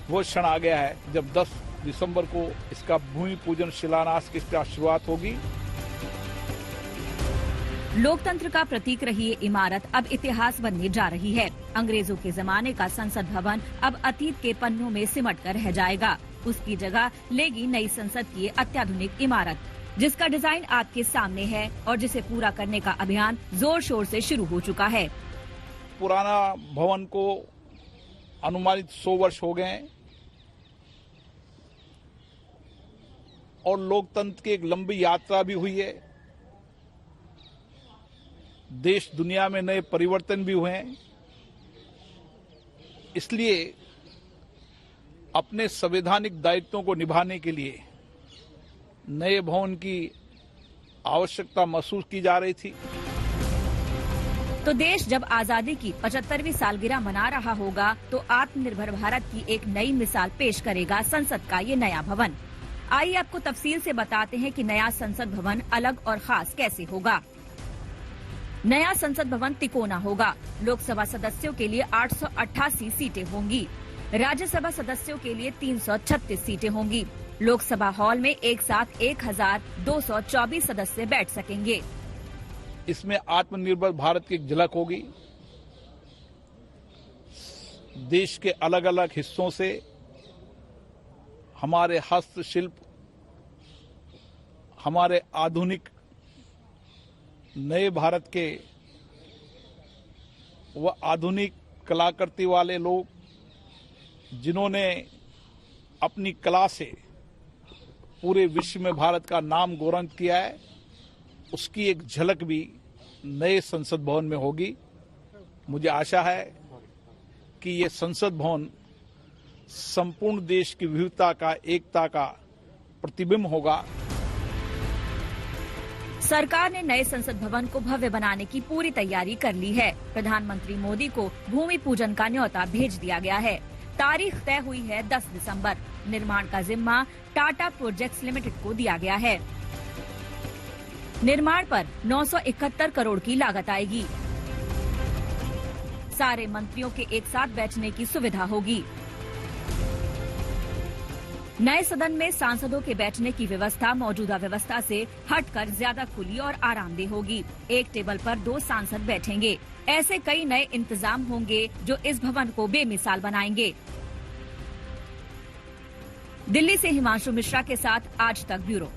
वो क्षण आ गया है जब 10 दिसंबर को इसका भूमि पूजन शिलान्यास की शुरुआत होगी। लोकतंत्र का प्रतीक रही ये इमारत अब इतिहास बनने जा रही है। अंग्रेजों के जमाने का संसद भवन अब अतीत के पन्नों में सिमट कर रह जाएगा। उसकी जगह लेगी नई संसद की अत्याधुनिक इमारत, जिसका डिजाइन आपके सामने है और जिसे पूरा करने का अभियान जोर शोर से शुरू हो चुका है। पुराना भवन को अनुमानित 100 वर्ष हो गए हैं और लोकतंत्र की एक लंबी यात्रा भी हुई है। देश दुनिया में नए परिवर्तन भी हुए हैं। इसलिए अपने संवैधानिक दायित्वों को निभाने के लिए नए भवन की आवश्यकता महसूस की जा रही थी। तो देश जब आजादी की 75वीं सालगिरह मना रहा होगा तो आत्मनिर्भर भारत की एक नई मिसाल पेश करेगा संसद का ये नया भवन। आइए आपको तफसील से बताते हैं कि नया संसद भवन अलग और खास कैसे होगा। नया संसद भवन तिकोना होगा। लोकसभा सदस्यों के लिए 888 सीटें होंगी। राज्यसभा सदस्यों के लिए 336 सीटें होंगी। लोकसभा हॉल में एक साथ 1224 सदस्य बैठ सकेंगे। इसमें आत्मनिर्भर भारत की एक झलक होगी। देश के अलग अलग हिस्सों से हमारे हस्तशिल्प, हमारे आधुनिक नए भारत के वह आधुनिक कलाकृति वाले लोग जिन्होंने अपनी कला से पूरे विश्व में भारत का नाम गौरव किया है, उसकी एक झलक भी नए संसद भवन में होगी। मुझे आशा है कि ये संसद भवन संपूर्ण देश की विविधता का, एकता का प्रतिबिंब होगा। सरकार ने नए संसद भवन को भव्य बनाने की पूरी तैयारी कर ली है। प्रधानमंत्री मोदी को भूमि पूजन का न्योता भेज दिया गया है। तारीख तय हुई है 10 दिसंबर। निर्माण का जिम्मा टाटा प्रोजेक्ट्स लिमिटेड को दिया गया है। निर्माण पर 971 करोड़ की लागत आएगी। सारे मंत्रियों के एक साथ बैठने की सुविधा होगी। नए सदन में सांसदों के बैठने की व्यवस्था मौजूदा व्यवस्था से हटकर ज्यादा खुली और आरामदेह होगी। एक टेबल पर 2 सांसद बैठेंगे। ऐसे कई नए इंतजाम होंगे जो इस भवन को बेमिसाल बनाएंगे। दिल्ली से हिमांशु मिश्रा के साथ आज तक ब्यूरो।